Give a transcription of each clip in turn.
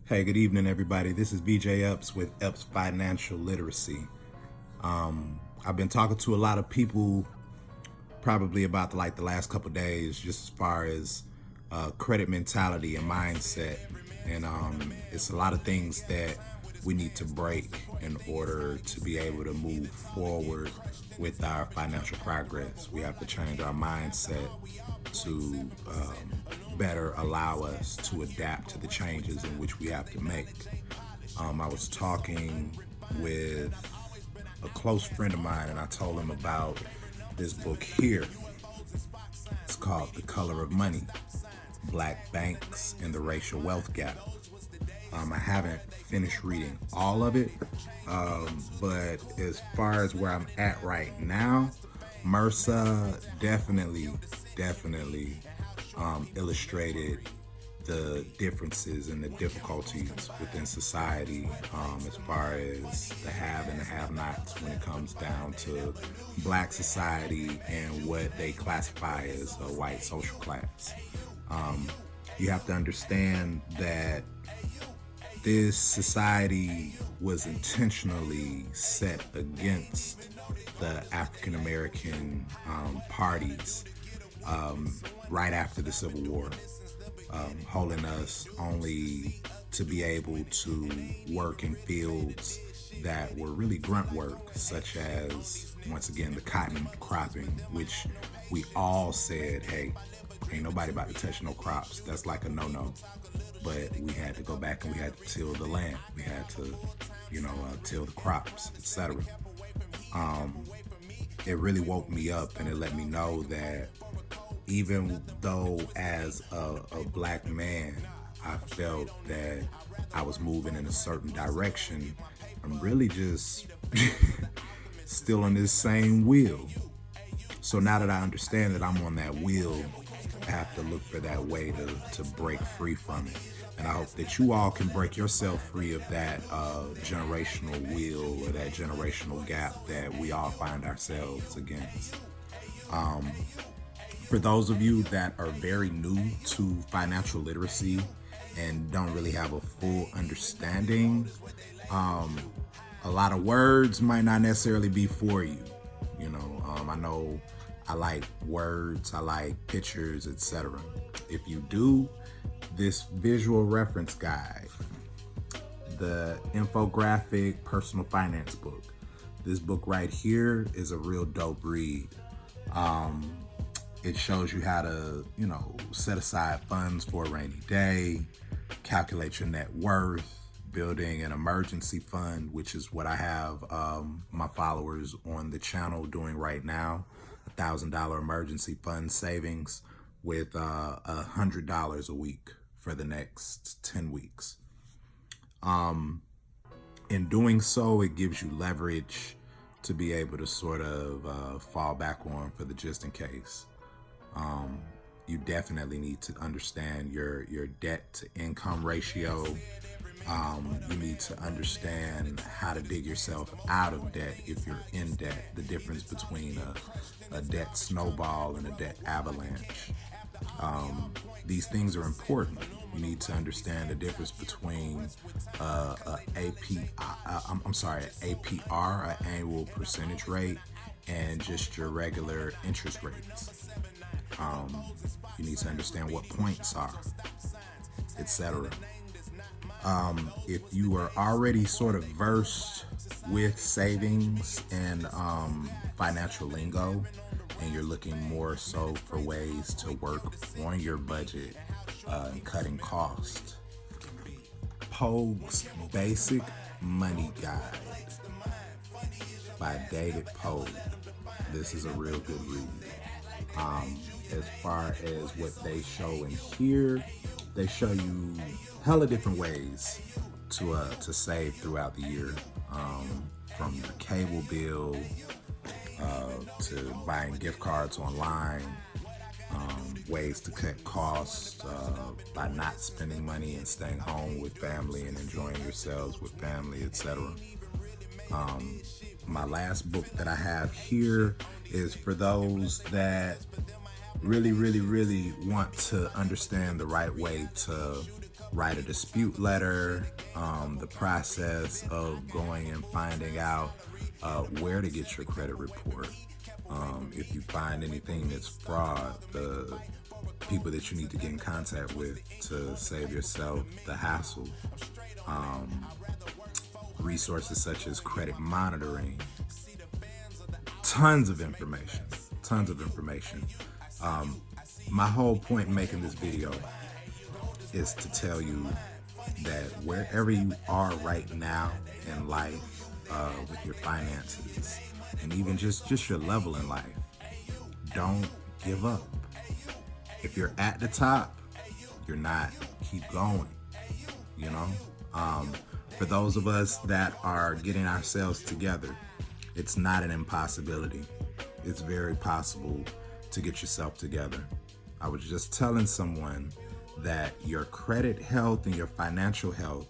Hey, good evening, everybody. This is VJ Epps with Epps Financial Literacy. I've been talking to a lot of people probably about the last couple of days, just as far as credit mentality and mindset, and it's a lot of things that we need to break in order to be able to move forward with our financial progress. We have to change our mindset to better allow us to adapt to the changes in which we have to make. I was talking with a close friend of mine, and I told him about this book here. It's called The Color of Money: Black Banks and the Racial Wealth Gap. I haven't finished reading all of it, but as far as where I'm at right now, MRSA definitely illustrated the differences and the difficulties within society, as far as the have and the have-nots when it comes down to Black society and what they classify as a white social class. You have to understand that this society was intentionally set against the African American parties right after the Civil War, holding us only to be able to work in fields that were really grunt work, such as, once again, the cotton cropping, which we all said, hey, ain't nobody about to touch no crops. That's like a no-no. But we had to go back and we had to till the land. We had to, till the crops, etc. It really woke me up, and it let me know that even though as a Black man, I felt that I was moving in a certain direction, I'm really just still on this same wheel. So now that I understand that I'm on that wheel, I have to look for that way to break free from it. And I hope that you all can break yourself free of that generational wheel or that generational gap that we all find ourselves against. For those of you that are very new to financial literacy and don't really have a full understanding, a lot of words might not necessarily be for you. I know I like words, I like pictures, etc. If you do, this visual reference guide, the infographic personal finance book, this book right here is a real dope read. It shows you how to, set aside funds for a rainy day, calculate your net worth, building an emergency fund, which is what I have my followers on the channel doing right now, $1,000 emergency fund savings with $100 a week for the next 10 weeks. In doing so, it gives you leverage to be able to sort of fall back on for the just in case. You definitely need to understand your debt to income ratio. You need to understand how to dig yourself out of debt if you're in debt, the difference between a debt snowball and a debt avalanche. These things are important. You need to understand the difference between APR, an annual percentage rate, and just your regular interest rates. You need to understand what points are, etc. If you are already sort of versed with savings and financial lingo, and you're looking more so for ways to work on your budget and cutting costs, Pogue's Basic Money Guide by David Pogue. This is a real good read. As far as what they show in here, they show you hella different ways to save throughout the year, from your cable bill to buying gift cards online, ways to cut costs by not spending money and staying home with family and enjoying yourselves with family, etc. My last book that I have here is for those that really want to understand the right way to write a dispute letter, the process of going and finding out where to get your credit report. If you find anything that's fraud, the people that you need to get in contact with to save yourself the hassle. Resources such as credit monitoring. Tons of information. My whole point in making this video is to tell you that wherever you are right now in life, with your finances, and even just your level in life, don't give up. If you're at the top, you're not. Keep going, you know? For those of us that are getting ourselves together, it's not an impossibility. It's very possible to get yourself together. I was just telling someone that your credit health and your financial health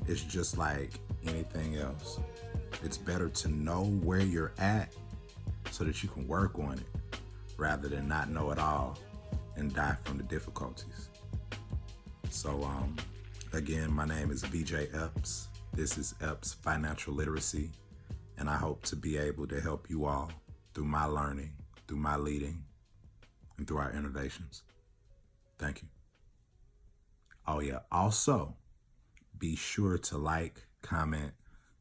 is just like anything else. It's better to know where you're at so that you can work on it rather than not know it all and die from the difficulties. So again, my name is BJ Epps. This is Epps Financial Literacy, and I hope to be able to help you all through my learning, through my leading, and through our innovations. Thank you. Oh yeah, also be sure to like, comment,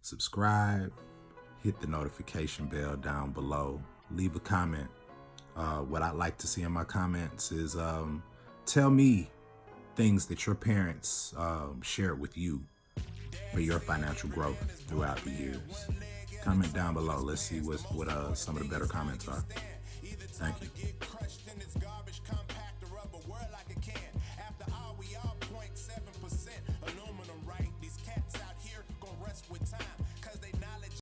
subscribe, hit the notification bell down below, leave a comment. What I'd like to see in my comments is tell me things that your parents shared with you for your financial growth throughout the years. Comment down below. Let's see what some of the better comments are. Thank you.